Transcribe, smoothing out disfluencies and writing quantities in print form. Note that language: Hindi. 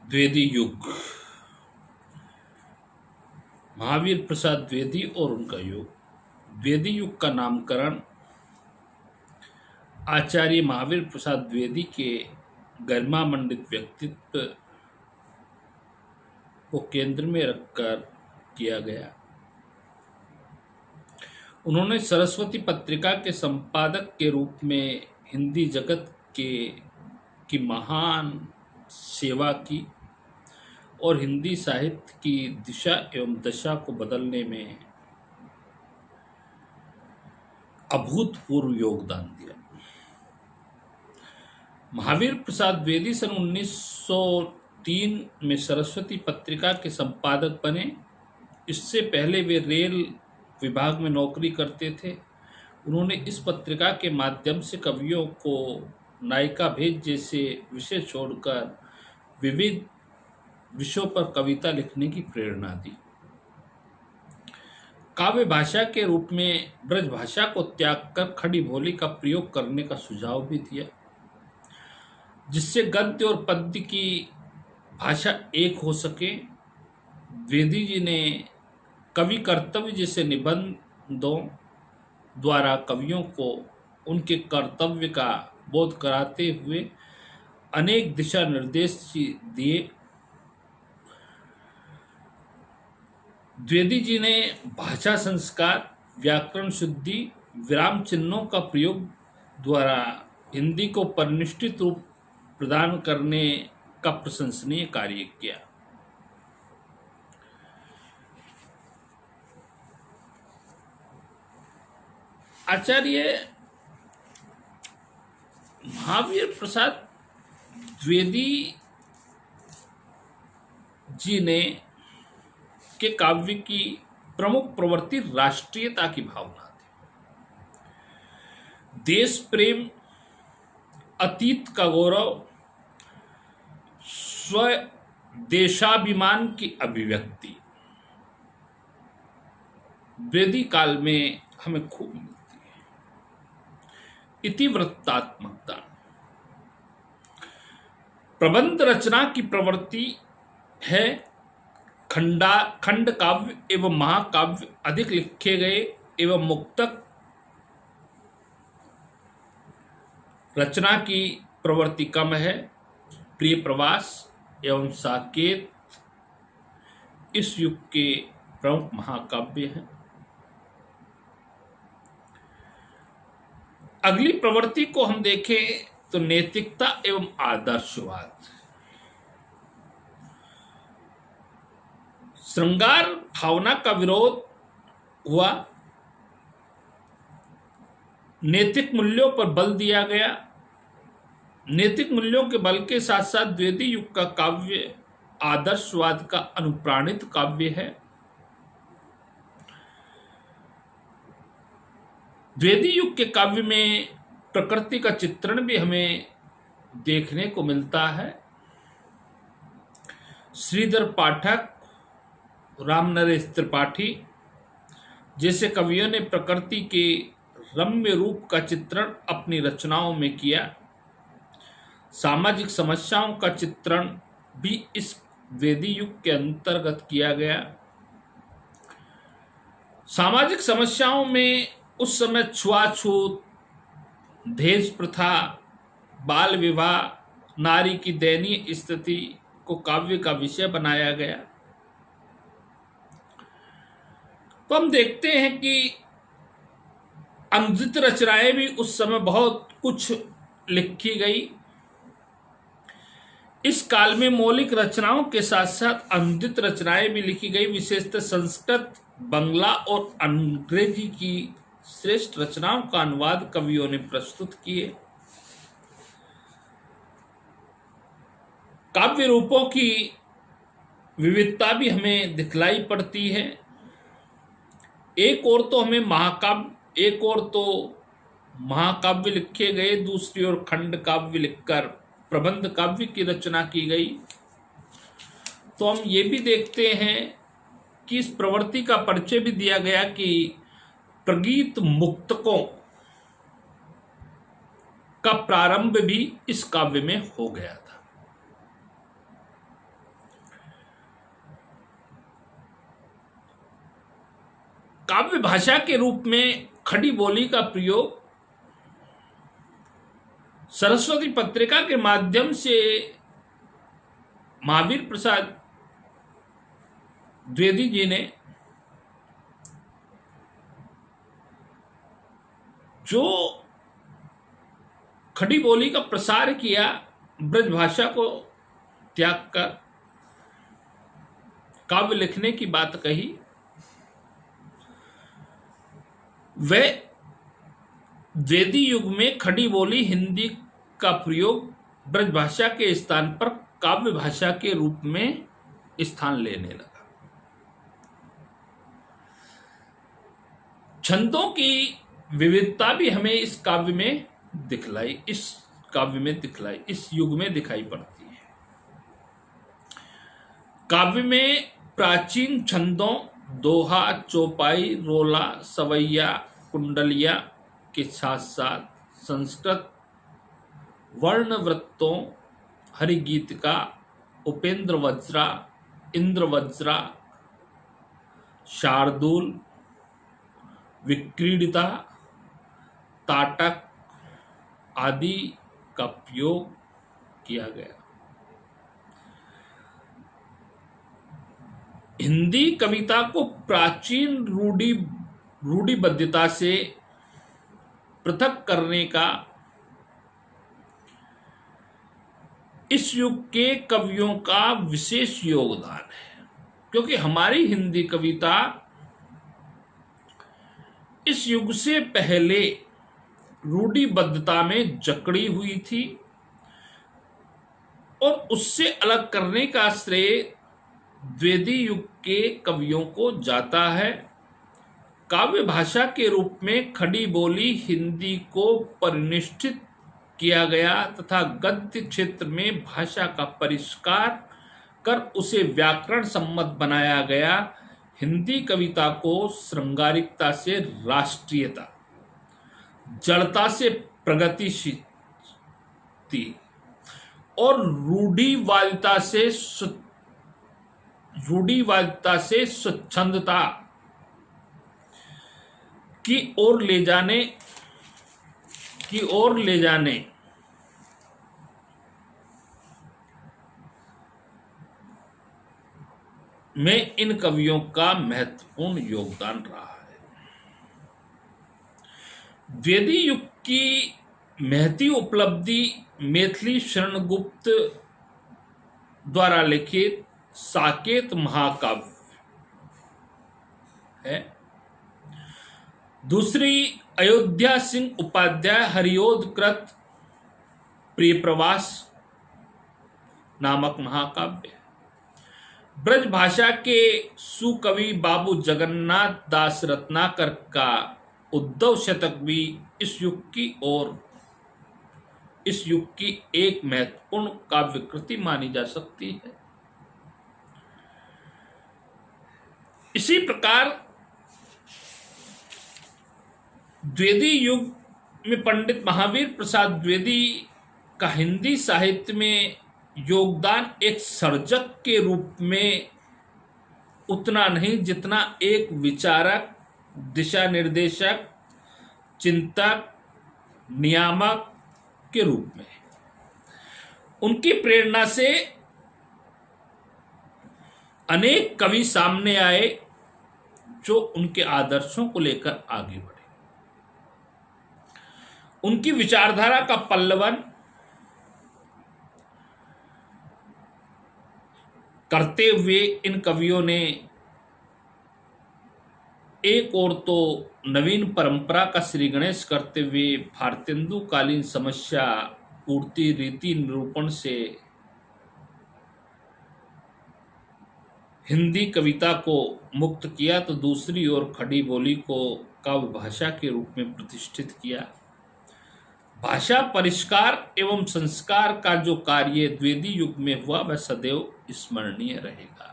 द्विवेदी युग। महावीर प्रसाद द्विवेदी और उनका युग। द्विवेदी युग का नामकरण आचार्य महावीर प्रसाद द्विवेदी के गरिमामंडित व्यक्तित्व को केंद्र में रखकर किया गया। उन्होंने सरस्वती पत्रिका के संपादक के रूप में हिंदी जगत की महान सेवा की और हिंदी साहित्य की दिशा एवं दशा को बदलने में अभूतपूर्व योगदान दिया। महावीर प्रसाद द्विवेदी सन 1903 में सरस्वती पत्रिका के संपादक बने। इससे पहले वे रेल विभाग में नौकरी करते थे। उन्होंने इस पत्रिका के माध्यम से कवियों को नायिका भेद जैसे विषय छोड़कर विविध विषयों पर कविता लिखने की प्रेरणा दी। काव्य भाषा के रूप में ब्रज भाषा को त्याग कर खड़ी बोली का प्रयोग करने का सुझाव भी दिया, जिससे गद्य और पद्य की भाषा एक हो सके। द्विवेदी जी ने कवि कर्तव्य जैसे निबंधों द्वारा कवियों को उनके कर्तव्य का बोध कराते हुए अनेक दिशा निर्देश दिए। द्विवेदी जी ने भाषा संस्कार, व्याकरण शुद्धि, विराम चिन्हों का प्रयोग द्वारा हिंदी को परिनिष्ठित रूप प्रदान करने का प्रशंसनीय कार्य किया। आचार्य महावीर प्रसाद द्विवेदी जी ने के काव्य की प्रमुख प्रवृत्ति राष्ट्रीयता की भावना थी। देश प्रेम, अतीत का गौरव, स्वदेशाभिमान की अभिव्यक्ति द्विवेदी काल में हमें खूब मिलती है। इतिवृत्तात्मकता, प्रबंध रचना की प्रवृत्ति है। खंड काव्य एवं महाकाव्य अधिक लिखे गए एवं मुक्तक रचना की प्रवृत्ति कम है। प्रिय प्रवास एवं साकेत इस युग के प्रमुख महाकाव्य हैं। अगली प्रवृत्ति को हम देखें तो नैतिकता एवं आदर्शवाद। श्रृंगार भावना का विरोध हुआ, नैतिक मूल्यों पर बल दिया गया। नैतिक मूल्यों के बल के साथ साथ द्विवेदी युग का काव्य आदर्शवाद का अनुप्राणित काव्य है। द्विवेदी युग के काव्य में प्रकृति का चित्रण भी हमें देखने को मिलता है। श्रीधर पाठक, रामनरेश त्रिपाठी जैसे कवियों ने प्रकृति के रम्य रूप का चित्रण अपनी रचनाओं में किया। सामाजिक समस्याओं का चित्रण भी इस द्विवेदी युग के अंतर्गत किया गया। सामाजिक समस्याओं में उस समय छुआछूत, दहेज प्रथा, बाल विवाह, नारी की दयनीय स्थिति को काव्य का विषय बनाया गया। तो हम देखते हैं कि अनुदित रचनाएं भी उस समय बहुत कुछ लिखी गई। इस काल में मौलिक रचनाओं के साथ साथ अनुदित रचनाएं भी लिखी गई। विशेषतः संस्कृत, बंगला और अंग्रेजी की श्रेष्ठ रचनाओं का अनुवाद कवियों ने प्रस्तुत किए। काव्य रूपों की विविधता भी हमें दिखलाई पड़ती है। एक ओर तो महाकाव्य लिखे गए, दूसरी ओर खंड काव्य लिखकर प्रबंध काव्य की रचना की गई। तो हम ये भी देखते हैं कि इस प्रवृत्ति का परिचय भी दिया गया कि प्रगीत मुक्तकों का प्रारंभ भी इस काव्य में हो गया था। काव्य भाषा के रूप में खड़ी बोली का प्रयोग सरस्वती पत्रिका के माध्यम से महावीर प्रसाद द्विवेदी जी ने जो खड़ी बोली का प्रसार किया, ब्रज भाषा को त्याग कर काव्य लिखने की बात कही, वह द्विवेदी युग में खड़ी बोली हिंदी का प्रयोग ब्रज भाषा के स्थान पर काव्य भाषा के रूप में स्थान लेने लगा। छंदों की विविधता भी हमें इस काव्य में दिखलाई, इस युग में दिखाई पड़ती है। काव्य में प्राचीन छंदों दोहा, चौपाई, रोला, सवैया, कुंडलिया के साथ साथ संस्कृत वर्ण वृत्तों, हरिगीतिका, उपेंद्र वज्रा, इंद्र वज्रा, शार्दूल, विक्रीडिता, ताटक आदि का प्रयोग किया गया। हिंदी कविता को प्राचीन रूढ़िबद्धता से पृथक करने का इस युग के कवियों का विशेष योगदान है, क्योंकि हमारी हिंदी कविता इस युग से पहले रूढ़िबद्धता में जकड़ी हुई थी और उससे अलग करने का श्रेय द्विवेदी युग के कवियों को जाता है। काव्य भाषा के रूप में खड़ी बोली हिंदी को परिनिष्ठित किया गया तथा गद्य क्षेत्र में भाषा का परिष्कार कर उसे व्याकरण सम्मत बनाया गया। हिंदी कविता को श्रृंगारिकता से राष्ट्रीयता, जड़ता से प्रगतिशील और रूढ़िवादिता से स्वच्छंदता की ओर ले जाने में इन कवियों का महत्वपूर्ण योगदान रहा है। द्विवेदी युग की महती उपलब्धि मैथिली शरण गुप्त द्वारा लिखित साकेत महाकाव्य है। दूसरी अयोध्या सिंह उपाध्याय हरिओद कृत प्रिय प्रवास नामक महाकाव्य। ब्रज भाषा के सुकवि बाबू जगन्नाथ दास रत्नाकर का उद्धव शतक भी इस युग की एक महत्वपूर्ण काव्य कृति मानी जा सकती है। इसी प्रकार द्विवेदी युग में पंडित महावीर प्रसाद द्विवेदी का हिंदी साहित्य में योगदान एक सर्जक के रूप में उतना नहीं जितना एक विचारक, दिशा निर्देशक, चिंतक, नियामक के रूप में। उनकी प्रेरणा से अनेक कवि सामने आए जो उनके आदर्शों को लेकर आगे बढ़े। उनकी विचारधारा का पल्लवन करते हुए इन कवियों ने एक और तो नवीन परंपरा का श्री गणेश करते हुए भारतेंदु कालीन समस्या पूर्ति रीति निरूपण से हिंदी कविता को मुक्त किया, तो दूसरी ओर खड़ी बोली को काव्य भाषा के रूप में प्रतिष्ठित किया। भाषा परिष्कार एवं संस्कार का जो कार्य द्विवेदी युग में हुआ वह सदैव स्मरणीय रहेगा।